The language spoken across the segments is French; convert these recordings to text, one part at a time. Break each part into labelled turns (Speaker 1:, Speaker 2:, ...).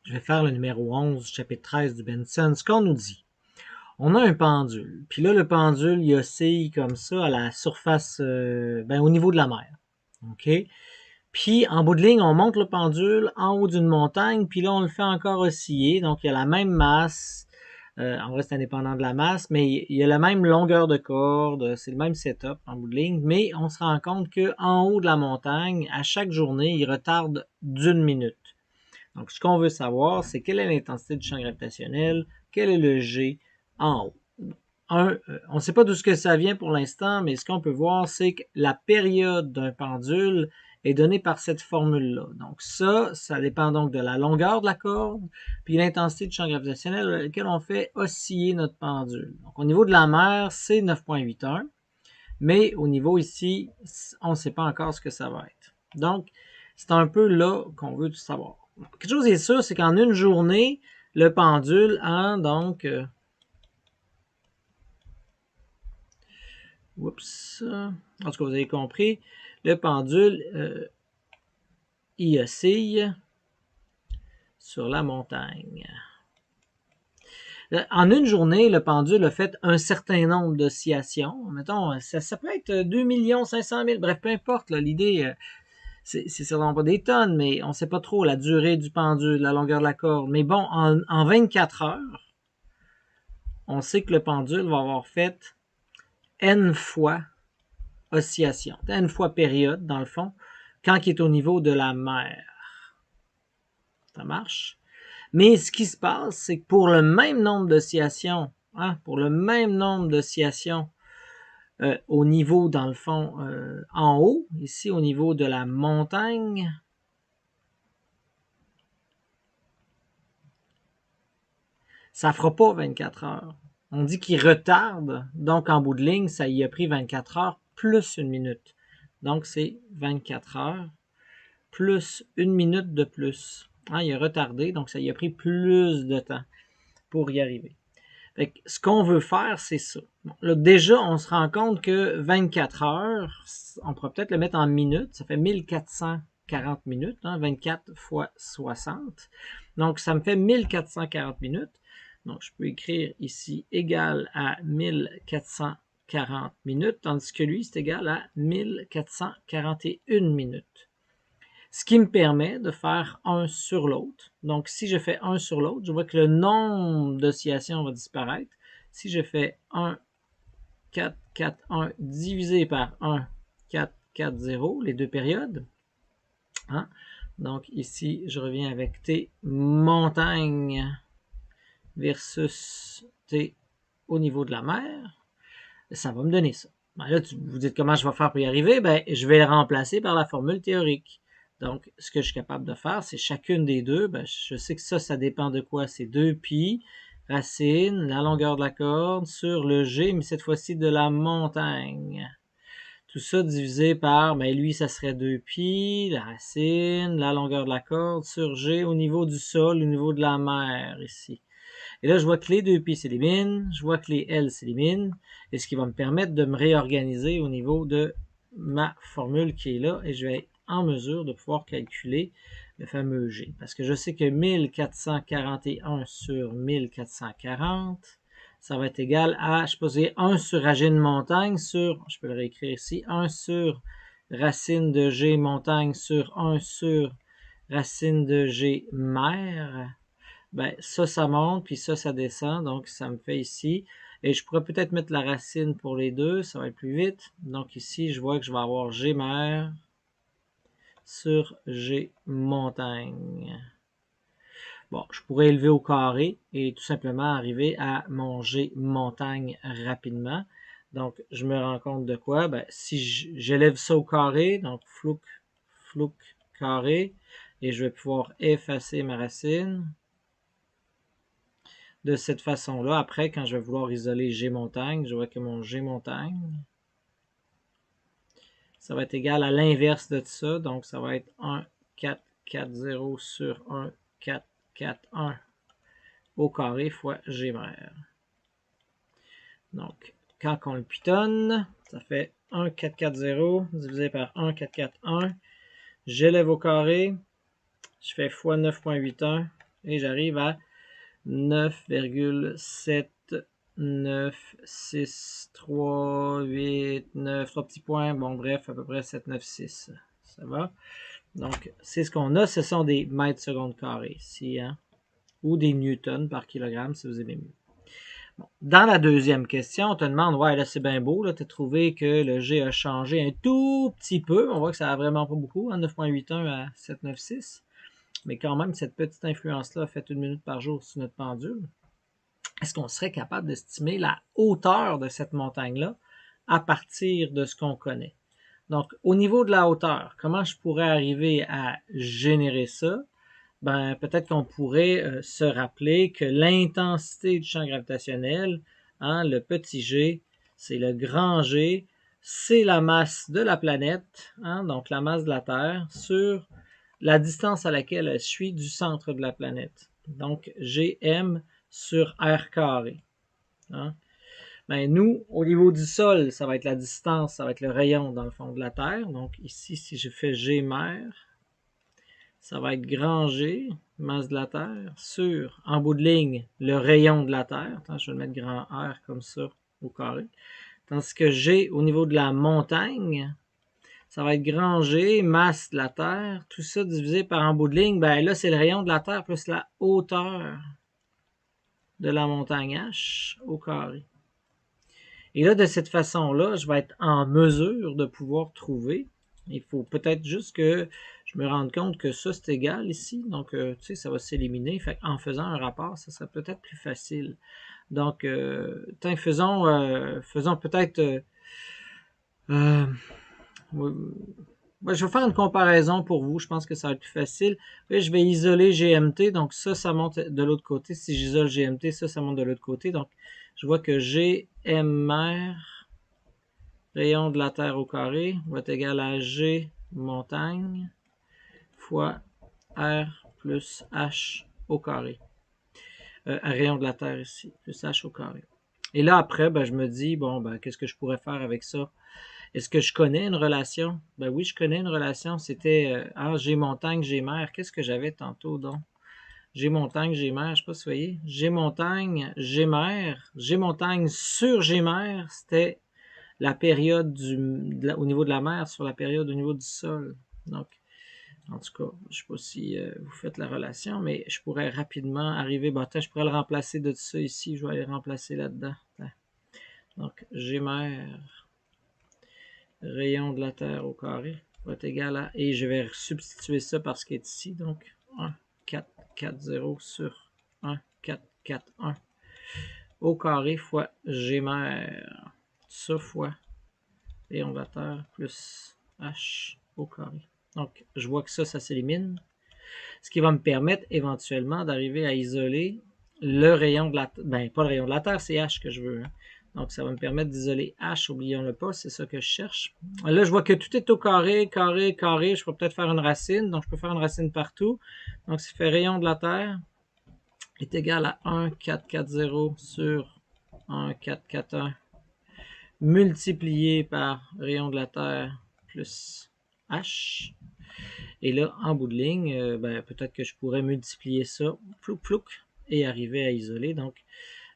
Speaker 1: Je vais faire le numéro 11, chapitre 13 du Benson. Ce qu'on nous dit, on a un pendule. Puis là, le pendule, il oscille comme ça à la surface, au niveau de la mer. OK? Puis, en bout de ligne, on monte le pendule en haut d'une montagne, puis là, on le fait encore osciller. Donc, il y a la même masse. En vrai, c'est indépendant de la masse, mais il y a la même longueur de corde. C'est le même setup en bout de ligne. Mais on se rend compte qu'en haut de la montagne, à chaque journée, il retarde d'1 minute. Donc, ce qu'on veut savoir, c'est quelle est l'intensité du champ gravitationnel, quel est le G en haut. On ne sait pas d'où ce que ça vient pour l'instant, mais ce qu'on peut voir, c'est que la période d'un pendule est donnée par cette formule-là. Donc ça dépend donc de la longueur de la corde, puis l'intensité du champ gravitationnel avec lequel on fait osciller notre pendule. Donc au niveau de la mer, c'est 9,81, mais au niveau ici, on ne sait pas encore ce que ça va être. Donc, c'est un peu là qu'on veut tout savoir. Quelque chose est sûr, c'est qu'en une journée, le pendule a donc... oups. En tout cas, vous avez compris. Le pendule, il oscille sur la montagne. En une journée, le pendule a fait un certain nombre d'oscillations. Mettons, ça peut être 2 500 000. Bref, peu importe. L'idée, c'est certainement pas des tonnes, mais on ne sait pas trop la durée du pendule, la longueur de la corde. Mais bon, en 24 heures, on sait que le pendule va avoir fait N fois oscillation, N fois période, dans le fond, quand il est au niveau de la mer. Ça marche? Mais ce qui se passe, c'est que pour le même nombre d'oscillations, au niveau, dans le fond, en haut, ici au niveau de la montagne, ça ne fera pas 24 heures. On dit qu'il retarde, donc en bout de ligne, ça y a pris 24 heures plus 1 minute. Donc c'est 24 heures plus 1 minute de plus. Il a retardé, donc ça y a pris plus de temps pour y arriver. Fait que ce qu'on veut faire, c'est ça. Bon, là, déjà, on se rend compte que 24 heures, on pourrait peut-être le mettre en minutes, ça fait 1440 minutes, 24 fois 60. Donc, ça me fait 1440 minutes. Donc, je peux écrire ici égal à 1440 minutes, tandis que lui, c'est égal à 1441 minutes. Ce qui me permet de faire un sur l'autre. Donc, si je fais un sur l'autre, je vois que le nombre d'oscillations va disparaître. Si je fais 1, 4, 4, 1 divisé par 1, 4, 4, 0, les deux périodes. Donc, ici, je reviens avec T montagne versus T au niveau de la mer. Ça va me donner ça. Là, vous dites comment je vais faire pour y arriver? Je vais le remplacer par la formule théorique. Donc, ce que je suis capable de faire, c'est chacune des deux. Je sais que ça dépend de quoi? C'est 2π, racine, la longueur de la corde, sur le G, mais cette fois-ci de la montagne. Tout ça divisé par, lui, ça serait 2π, la racine, la longueur de la corde, sur G, au niveau du sol, au niveau de la mer, ici. Et là, je vois que les 2π s'éliminent, je vois que les L s'éliminent, et ce qui va me permettre de me réorganiser au niveau de ma formule qui est là, et je vais être en mesure de pouvoir calculer le fameux G. Parce que je sais que 1441 sur 1440, ça va être égal à, je peux dire 1 sur racine montagne sur, je peux le réécrire ici, 1 sur racine de G montagne sur 1 sur racine de G mer. Ça monte, puis ça descend, donc ça me fait ici. Et je pourrais peut-être mettre la racine pour les deux, ça va être plus vite. Donc ici, je vois que je vais avoir G mer sur G montagne. Bon, je pourrais élever au carré et tout simplement arriver à mon G montagne rapidement. Donc, je me rends compte de quoi? Si j'élève ça au carré, donc flouk, carré, et je vais pouvoir effacer ma racine. De cette façon-là, après, quand je vais vouloir isoler G montagne, je vois que mon G montagne, ça va être égal à l'inverse de tout ça. Donc, ça va être 1, 4, 4, 0 sur 1, 4, 4, 1 au carré fois G mer. Donc, quand on le pitonne, ça fait 1, 4, 4, 0 divisé par 1, 4, 4, 1. J'élève au carré. Je fais fois 9,81. Et j'arrive à 9,7963,8,9, 3 petits points, bon bref, à peu près 796. Ça va? Donc, c'est ce qu'on a, ce sont des mètres secondes carrés ici, hein? Ou des newtons par kilogramme, si vous aimez mieux. Bon. Dans la deuxième question, on te demande, ouais, là, c'est bien beau, là, tu as trouvé que le G a changé un tout petit peu. On voit que ça n'a vraiment pas beaucoup, hein, 9,81 à 7,96. Mais quand même, cette petite influence-là a fait 1 minute par jour sur notre pendule. Est-ce qu'on serait capable d'estimer la hauteur de cette montagne-là à partir de ce qu'on connaît? Donc, au niveau de la hauteur, comment je pourrais arriver à générer ça? Ben, peut-être qu'on pourrait se rappeler que l'intensité du champ gravitationnel, hein, le petit g, c'est le grand G, c'est la masse de la planète, hein, donc la masse de la Terre, sur la distance à laquelle elle suit du centre de la planète. Donc, Gm sur r carré. Hein. Ben, nous, au niveau du sol, ça va être la distance, ça va être le rayon dans le fond de la Terre. Donc ici, si je fais G mer, ça va être grand G, masse de la Terre, sur, en bout de ligne, le rayon de la Terre. Attends, je vais mettre grand R comme ça au carré. Tandis que G, au niveau de la montagne, ça va être grand G, masse de la Terre, tout ça divisé par en bout de ligne. Ben là, c'est le rayon de la Terre plus la hauteur de la montagne H au carré. Et là, de cette façon-là, je vais être en mesure de pouvoir trouver. Il faut peut-être juste que je me rende compte que ça, c'est égal ici. Donc, tu sais, ça va s'éliminer. Fait en faisant un rapport, ça serait peut-être plus facile. Donc, faisons peut-être... je vais faire une comparaison pour vous. Je pense que ça va être plus facile. Là, je vais isoler GMT. Donc, ça monte de l'autre côté. Si j'isole GMT, ça monte de l'autre côté. Donc, je vois que GMR, rayon de la Terre au carré, va être égal à G montagne fois R plus H au carré. Un rayon de la Terre ici, plus H au carré. Et là, après, ben, je me dis, bon, ben, qu'est-ce que je pourrais faire avec ça? Est-ce que je connais une relation? Ben oui, je connais une relation. C'était G montagne, G mer. Qu'est-ce que j'avais tantôt, donc? G montagne, G mer, je sais pas si vous voyez. G montagne, G mer. G montagne sur G mer, c'était la période au niveau de la mer sur la période au niveau du sol. Donc, en tout cas, je ne sais pas si vous faites la relation, mais je pourrais rapidement arriver. Bon, attends, je pourrais le remplacer de ça ici. Je vais aller remplacer là-dedans. Donc, G mer, rayon de la Terre au carré, va être égal à... Et je vais substituer ça par ce qui est ici. Donc, 1, 4, 4, 0 sur 1, 4, 4, 1 au carré fois G mer. Ça fois rayon de la Terre plus H au carré. Donc, je vois que ça s'élimine. Ce qui va me permettre éventuellement d'arriver à isoler le rayon de la Terre. Ben, pas le rayon de la Terre, c'est H que je veux. Hein. Donc, ça va me permettre d'isoler H, oublions-le pas, c'est ça que je cherche. Là, je vois que tout est au carré, carré, carré. Je peux peut-être faire une racine, donc je peux faire une racine partout. Donc, ça fait rayon de la Terre est égal à 1, 4, 4, 0 sur 1, 4, 4, 1 multiplié par rayon de la Terre plus H. Et là, en bout de ligne, ben, peut-être que je pourrais multiplier ça, plouc, plouc, et arriver à isoler. Donc,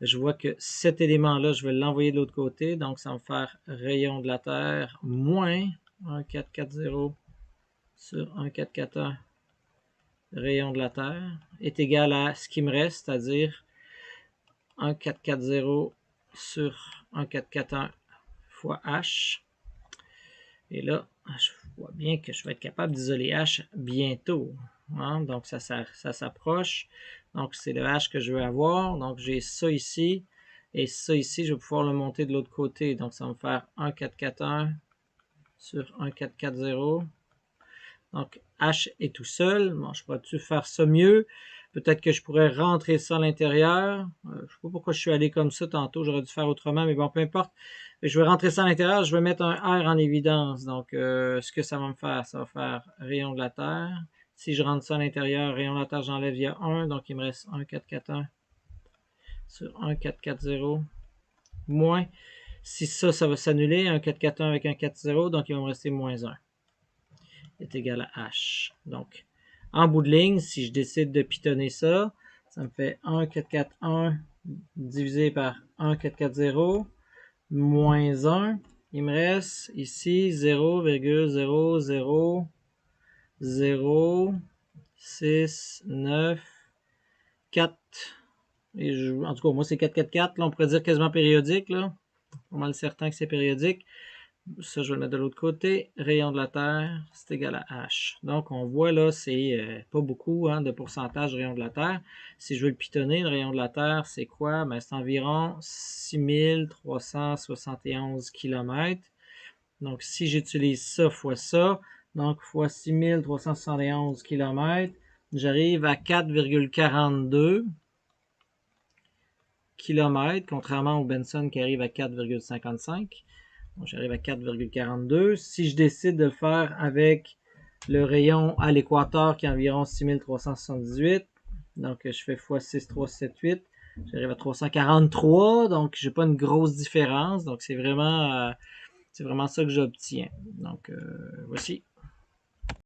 Speaker 1: je vois que cet élément-là, je vais l'envoyer de l'autre côté. Donc, ça va me faire rayon de la Terre moins 1,440 sur 1,441 rayon de la Terre est égal à ce qui me reste, c'est-à-dire 1,440 sur 1,441 fois H. Et là, je vois bien que je vais être capable d'isoler H bientôt. Hein? Donc, ça s'approche. Donc, c'est le H que je veux avoir. Donc, j'ai ça ici. Et ça ici, je vais pouvoir le monter de l'autre côté. Donc, ça va me faire 1,441 sur 1,440. Donc, H est tout seul. Bon, je pourrais-tu faire ça mieux? Peut-être que je pourrais rentrer ça à l'intérieur. Je ne sais pas pourquoi je suis allé comme ça tantôt. J'aurais dû faire autrement, mais bon, peu importe. Je vais rentrer ça à l'intérieur. Je vais mettre un R en évidence. Donc, ce que ça va me faire, ça va faire rayon de la Terre. Si je rentre ça à l'intérieur, rayon de la Terre, j'enlève, il y a 1. Donc, il me reste 1,441 sur 1,440 moins. Si ça va s'annuler. 1,441 avec 1,440. Donc, il va me rester moins 1. Est égal à H. Donc, en bout de ligne, si je décide de pitonner ça, Ça me fait 1,441 divisé par 1,440 moins 1. Il me reste ici 0,00069,4. En tout cas, moi, c'est 444. Là, on pourrait dire quasiment périodique. Là. Pas mal certain que c'est périodique. Ça, je vais le mettre de l'autre côté. Rayon de la Terre, c'est égal à H. Donc, on voit là, c'est pas beaucoup de pourcentage de rayon de la Terre. Si je veux le pitonner, le rayon de la Terre, c'est quoi? Ben, c'est environ 6371 km. Donc, si j'utilise ça fois ça, donc fois 6371 km, j'arrive à 4,42 km, contrairement au Benson qui arrive à 4,55. Donc, j'arrive à 4,42. Si je décide de le faire avec le rayon à l'équateur qui est environ 6378, donc je fais x 6378, j'arrive à 343, donc j'ai pas une grosse différence. Donc c'est vraiment ça que j'obtiens. Donc voici.